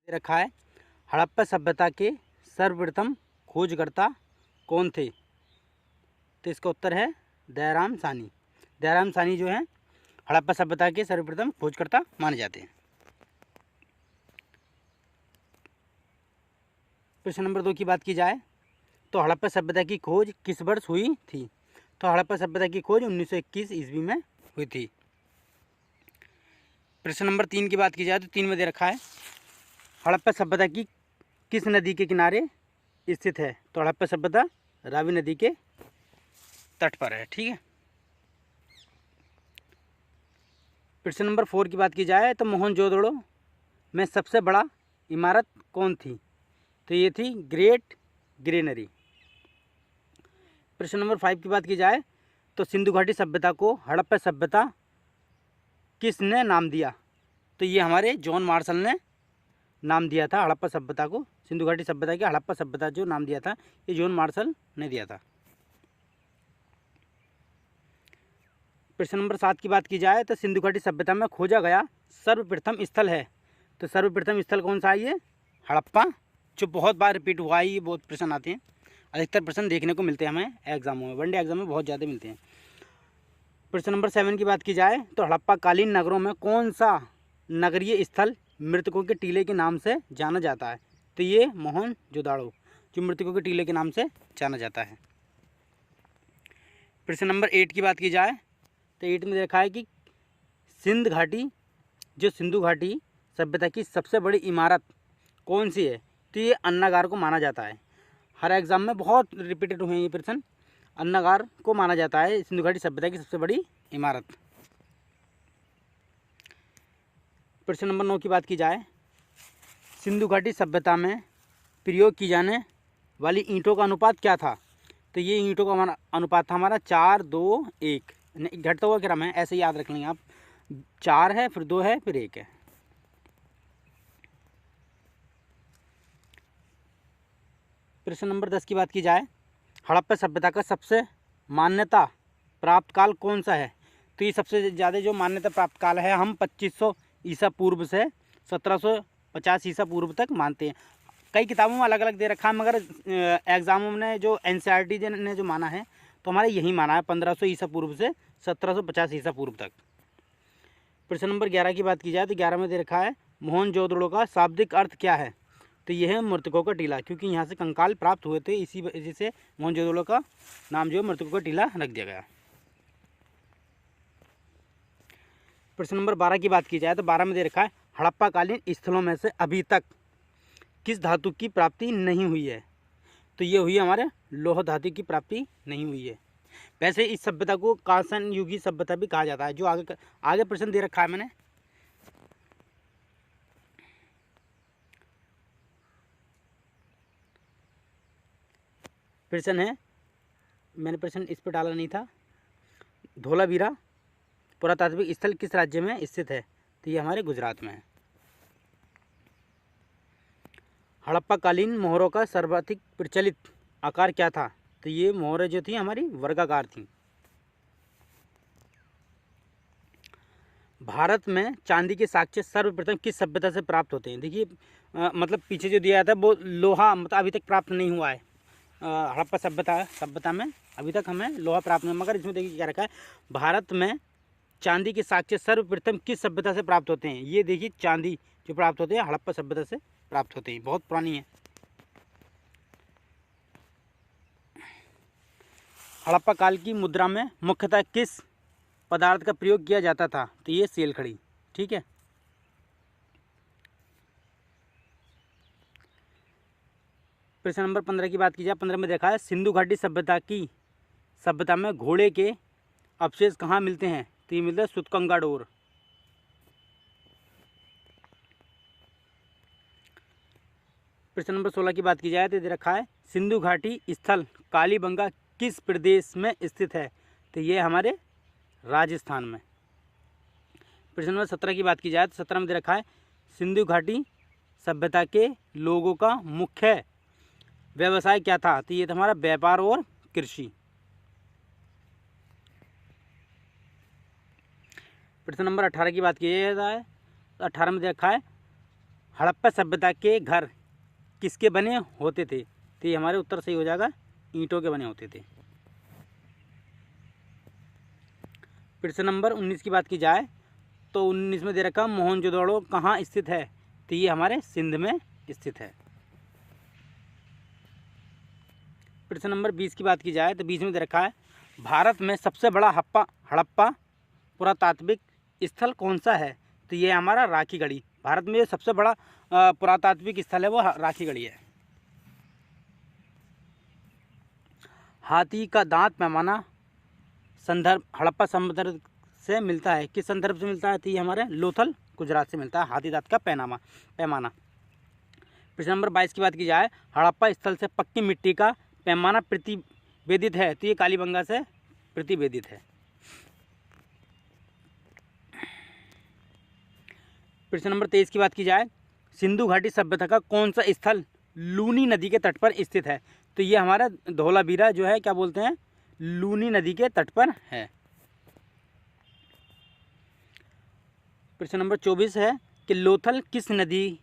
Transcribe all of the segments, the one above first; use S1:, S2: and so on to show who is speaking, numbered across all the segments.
S1: रखा है, हड़प्पा सभ्यता के सर्वप्रथम खोजकर्ता कौन थे? तो इसका उत्तर है दयाराम साहनी। दयाराम साहनी जो है हड़प्पा सभ्यता के सर्वप्रथम खोजकर्ता माने जाते हैं। प्रश्न नंबर 2 की बात की जाए तो हड़प्पा सभ्यता की खोज किस वर्ष हुई थी? तो हड़प्पा सभ्यता की खोज 1921 ईस्वी में हुई थी। प्रश्न नंबर 3 की बात की जाए तो 3 में दे रखा है, हड़प्पा सभ्यता की किस नदी के किनारे स्थित है? तो हड़प्पा सभ्यता रावी नदी के तट पर है। ठीक है। प्रश्न नंबर 4 की बात की जाए तो मोहनजोदड़ो में सबसे बड़ा इमारत कौन थी? तो ये थी ग्रेट ग्रेनरी। प्रश्न नंबर 5 की बात की जाए तो सिंधु घाटी सभ्यता को हड़प्पा सभ्यता किसने नाम दिया? तो ये हमारे जॉन मार्शल ने नाम दिया था हड़प्पा सभ्यता को। सिंधु घाटी सभ्यता के हड़प्पा सभ्यता जो नाम दिया था ये जॉन मार्शल ने दिया था। प्रश्न नंबर 7 की बात की जाए तो सिंधु घाटी सभ्यता में खोजा गया सर्वप्रथम स्थल है। तो सर्वप्रथम स्थल कौन सा है? ये हड़प्पा, जो बहुत बार रिपीट हुआ है। ये बहुत प्रश्न आते हैं, अधिकतर प्रश्न देखने को मिलते हैं हमें एग्जामों में, वनडे एग्जाम में बहुत ज़्यादा मिलते हैं। प्रश्न नंबर 7 की बात की जाए तो हड़प्पा कालीन नगरों में कौन सा नगरीय स्थल मृतकों के टीले के नाम से जाना जाता है? तो ये मोहनजोदाड़ो, जो मृतकों के टीले के नाम से जाना जाता है। प्रश्न नंबर 8 की बात की जाए तो 8 में देखा है कि सिंध घाटी, जो सिंधु घाटी सभ्यता की सबसे बड़ी इमारत कौन सी है? तो ये अन्नागार को माना जाता है। हर एग्जाम में बहुत रिपीटेड हुए हैं ये प्रश्न। अन्नागार को माना जाता है सिंधु घाटी सभ्यता की सबसे बड़ी इमारत। प्रश्न नंबर 9 की बात की जाए, सिंधु घाटी सभ्यता में प्रयोग की जाने वाली ईंटों का अनुपात क्या था? तो ये ईंटों का हमारा अनुपात था हमारा 4-2-1, घटता हुआ क्रम है, ऐसे याद रख लेंगे आप। 4 है, फिर 2 है, फिर 1 है। प्रश्न नंबर 10 की बात की जाए, हड़प्पा सभ्यता का सबसे मान्यता प्राप्त काल कौन सा है? तो ये सबसे ज़्यादा जो मान्यता प्राप्त काल है हम 2500 ईसा पूर्व से 1750 ईसा पूर्व तक मानते हैं। कई किताबों में अलग अलग दे रखा है, मगर एग्जामों ने जो एनसीईआरटी ने जो माना है तो हमारे यही माना है 1500 ईसा पूर्व से 1750 ईसा पूर्व तक। प्रश्न नंबर 11 की बात की जाए तो 11 में दे रखा है, मोहनजोदड़ो का शाब्दिक अर्थ क्या है? तो यह है मृतकों का टीला, क्योंकि यहाँ से कंकाल प्राप्त हुए थे, इसी वजह से मोहनजोदड़ो का नाम जो है मृतकों का टीला रख दिया गया। प्रश्न नंबर 12 की बात की जाए तो 12 में दे रखा है, हड़प्पा कालीन स्थलों में से अभी तक किस धातु की प्राप्ति नहीं हुई है? तो ये हुई हमारे लौह धातु की प्राप्ति नहीं हुई है। वैसे इस सभ्यता को कांसन युगी सभ्यता भी कहा जाता है, जो आगे प्रश्न दे रखा है मैंने। प्रश्न है, मैंने प्रश्न इस पर डाला नहीं था, धोलावीरा पुरातात्विक स्थल किस राज्य में स्थित है? तो ये हमारे गुजरात में है। हड़प्पा कालीन मोहरों का सर्वाधिक प्रचलित आकार क्या था? तो ये मोहरें जो थी हमारी वर्गाकार थी। भारत में चांदी के साक्ष्य सर्वप्रथम किस सभ्यता से प्राप्त होते हैं? देखिए मतलब पीछे जो दिया था वो लोहा मतलब अभी तक प्राप्त नहीं हुआ है। हड़प्पा सभ्यता में अभी तक हमें लोहा प्राप्त नहीं, मगर इसमें देखिए क्या रखा है, भारत में चांदी के साक्ष्य सर्वप्रथम किस सभ्यता से प्राप्त होते हैं? ये देखिए चांदी जो प्राप्त होते हैं हड़प्पा सभ्यता से प्राप्त होते हैं, बहुत पुरानी है। हड़प्पा काल की मुद्रा में मुख्यतः किस पदार्थ का प्रयोग किया जाता था? तो ये सेल खड़ी। ठीक है। प्रश्न नंबर 15 की बात की जाए, 15 में देखा है, सिंधु घाटी सभ्यता में घोड़े के अवशेष कहाँ मिलते हैं? तो ये मिलता है सुतकंगाडोर। प्रश्न नंबर 16 की बात की जाए तो दे रखा है, सिंधु घाटी स्थल कालीबंगा किस प्रदेश में स्थित है? तो ये हमारे राजस्थान में। प्रश्न नंबर 17 की बात की जाए तो 17 में दे रखा है, सिंधु घाटी सभ्यता के लोगों का मुख्य व्यवसाय क्या था? तो ये था हमारा व्यापार और कृषि। प्रश्न नंबर 18 की बात की जाए तो 18 में दे रखा है, हड़प्पा सभ्यता के घर किसके बने होते थे? तो ये हमारे उत्तर सही हो जाएगा, ईंटों के बने होते थे। प्रश्न नंबर 19 की बात की जाए तो 19 में दे रखा मोहनजोदड़ो कहाँ स्थित है? तो ये हमारे सिंध में स्थित है। प्रश्न नंबर 20 की बात की जाए तो 20 में दे रखा है भारत में सबसे बड़ा हड़प्पा पुरातात्विक स्थल कौन सा है? तो ये हमारा राखीगढ़ी। भारत में सबसे बड़ा पुरातात्विक स्थल है वो राखीगढ़ी है। हाथी का दांत पैमाना संदर्भ हड़प्पा संदर्भ से मिलता है, किस संदर्भ से मिलता है? तो ये हमारे लोथल गुजरात से मिलता है हाथी दांत का पैमाना। प्रश्न नंबर 22 की बात की जाए हड़प्पा स्थल से पक्की मिट्टी का पैमाना प्रतिवेदित है? तो ये कालीबंगा से प्रतिवेदित है। प्रश्न नंबर 23 की बात की जाए सिंधु घाटी सभ्यता का कौन सा स्थल लूनी नदी के तट पर स्थित है? तो ये हमारा धौलावीरा जो है क्या बोलते हैं, लूनी नदी के तट पर है। प्रश्न नंबर 24 है कि लोथल किस नदी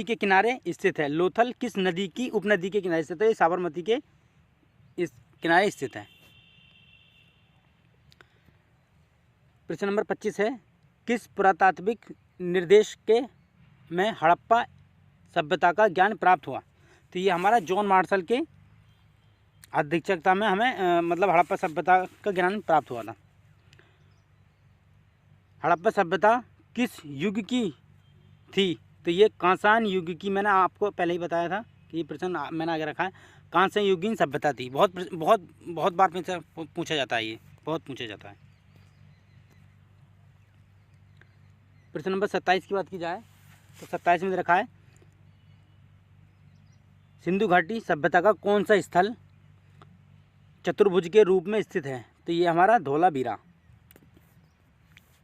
S1: के किनारे स्थित है? लोथल किस नदी की उपनदी के किनारे स्थित है? ये साबरमती के इस किनारे स्थित है। प्रश्न नंबर 25 है किस पुरातात्विक निर्देश के में हड़प्पा सभ्यता का ज्ञान प्राप्त हुआ? तो ये हमारा जॉन मार्शल के अध्यक्षता में हमें मतलब हड़प्पा सभ्यता का ज्ञान प्राप्त हुआ था। हड़प्पा सभ्यता किस युग की थी? तो ये कांसान युग की, मैंने आपको पहले ही बताया था कि ये प्रश्न मैंने आगे रखा है, कांस्य युगीन सभ्यता थी। बहुत बार पूछा जाता है, ये बहुत पूछा जाता है। प्रश्न नंबर 27 की बात की जाए तो 27 में रखा है सिंधु घाटी सभ्यता का कौन सा स्थल चतुर्भुज के रूप में स्थित है? तो ये हमारा धौलावीरा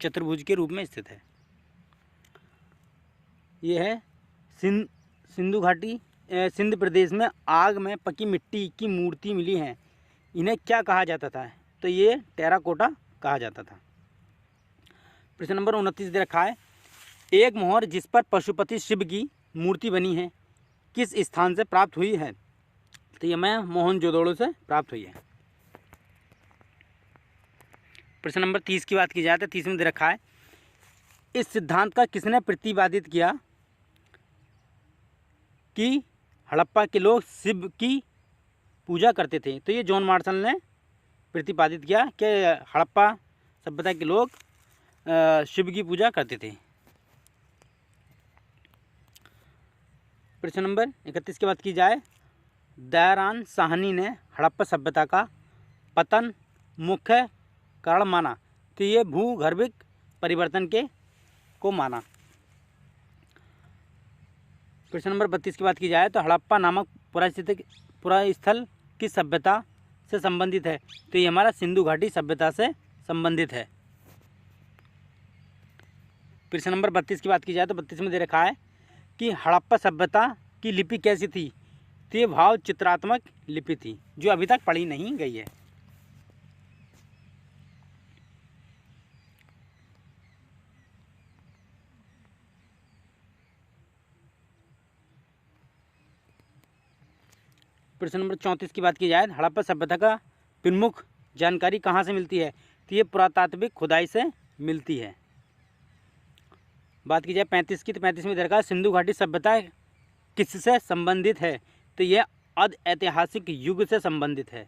S1: चतुर्भुज के रूप में स्थित है। ये है सिंधु घाटी सिंध प्रदेश में आग में पकी मिट्टी की मूर्ति मिली है, इन्हें क्या कहा जाता था? तो ये टेराकोटा कहा जाता था। प्रश्न नंबर 29 दे रखा है एक मोहर जिस पर पशुपति शिव की मूर्ति बनी है किस स्थान से प्राप्त हुई है? तो ये मैं मोहनजोदड़ो से प्राप्त हुई है। प्रश्न नंबर 30 की बात की जाए तो 30 में दे रखा है इस सिद्धांत का किसने प्रतिपादित किया कि हड़प्पा के लोग शिव की पूजा करते थे? तो ये जॉन मार्शल ने प्रतिपादित किया कि हड़प्पा सभ्यता के लोग शिव की पूजा करते थे। प्रश्न नंबर 31 की बात की जाए दयाराम साहनी ने हड़प्पा सभ्यता का पतन मुख्य कारण माना? तो ये भूगर्भिक परिवर्तन को माना। प्रश्न नंबर 32 की बात की जाए तो हड़प्पा नामक पुरास्थल किस सभ्यता से संबंधित है? तो ये हमारा सिंधु घाटी सभ्यता से संबंधित है। प्रश्न नंबर 32 की बात की जाए तो 32 में दे रखा है कि हड़प्पा सभ्यता की लिपि कैसी थी? तो ये भाव चित्रात्मक लिपि थी जो अभी तक पढ़ी नहीं गई है। प्रश्न नंबर 34 की बात की जाए हड़प्पा सभ्यता का प्रमुख जानकारी कहाँ से मिलती है? तो ये पुरातात्विक खुदाई से मिलती है। बात की जाए 35 की तो 35 में दरकार सिंधु घाटी सभ्यता किससे संबंधित है? तो यह ऐतिहासिक युग से संबंधित है।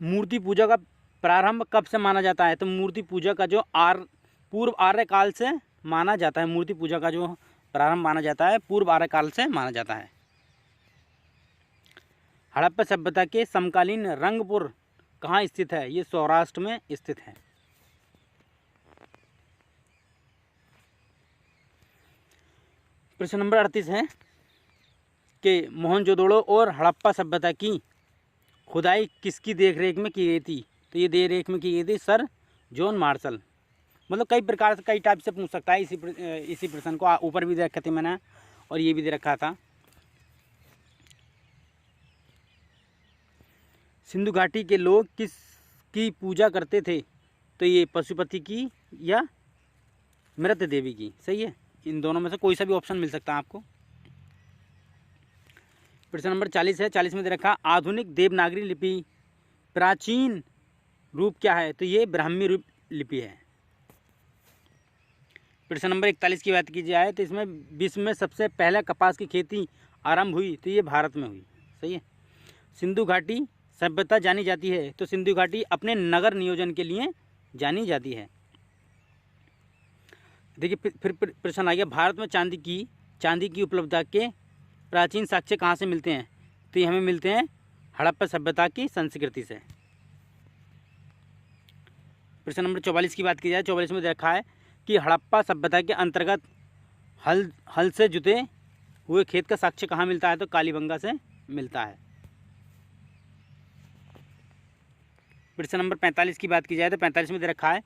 S1: मूर्ति पूजा का प्रारंभ कब से माना जाता है? तो मूर्ति पूजा का जो पूर्व आर्य काल से माना जाता है। मूर्ति पूजा का जो प्रारंभ माना जाता है पूर्व आर्य काल से माना जाता है। हड़प्पा सभ्यता के समकालीन रंगपुर कहाँ स्थित है? ये सौराष्ट्र में स्थित है। प्रश्न नंबर 38 है कि मोहनजोदड़ो और हड़प्पा सभ्यता की खुदाई किसकी देखरेख में की गई थी? तो ये देखरेख में की गई थी सर जॉन मार्शल। मतलब कई प्रकार से कई टाइप से पूछ सकता है इसी प्रश्न को। ऊपर भी दे रखा था मैंने और ये भी दे रखा था। सिंधु घाटी के लोग किसकी पूजा करते थे? तो ये पशुपति की या मृत देवी की, सही है। इन दोनों में से कोई सा भी ऑप्शन मिल सकता है आपको। प्रश्न नंबर 40 है। 40 में दे रखा आधुनिक देवनागरी लिपि प्राचीन रूप क्या है, तो ये ब्राह्मी रूप लिपि है। प्रश्न नंबर 41 की बात की जाए तो इसमें विश्व में सबसे पहले कपास की खेती आरंभ हुई, तो ये भारत में हुई, सही है। सिंधु घाटी सभ्यता जानी जाती है, तो सिंधु घाटी अपने नगर नियोजन के लिए जानी जाती है। देखिए फिर प्रश्न आ गया, भारत में चांदी की उपलब्धता के प्राचीन साक्ष्य कहाँ से मिलते हैं, तो ये हमें मिलते हैं हड़प्पा सभ्यता की संस्कृति से। प्रश्न नंबर 44 की बात की जाए, 44 में देखा है कि हड़प्पा सभ्यता के अंतर्गत हल से जुते हुए खेत का साक्ष्य कहाँ मिलता है, तो कालीबंगा से मिलता है। प्रश्न नंबर 45 की बात की जाए तो 45 में दे रखा है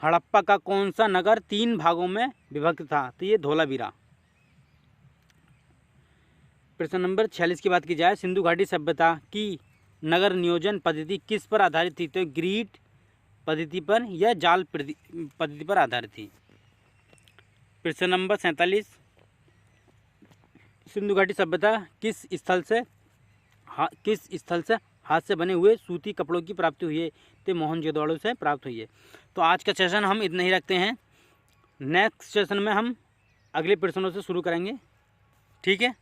S1: हड़प्पा का कौन सा नगर 3 भागों में विभक्त था, तो ये धोलावीरा। प्रश्न नंबर 46 की बात की जाए, सिंधु घाटी सभ्यता की नगर नियोजन पद्धति किस पर आधारित थी, तो ग्रिड पद्धति पर या जाल पद्धति पर आधारित थी। प्रश्न नंबर 47, सिंधु घाटी सभ्यता किस स्थल से हाथ से बने हुए सूती कपड़ों की प्राप्ति हुई है, तो मोहनजोदड़ो से प्राप्त हुई है। तो आज का सेशन हम इतना ही रखते हैं। नेक्स्ट सेशन में हम अगले प्रश्नों से शुरू करेंगे, ठीक है।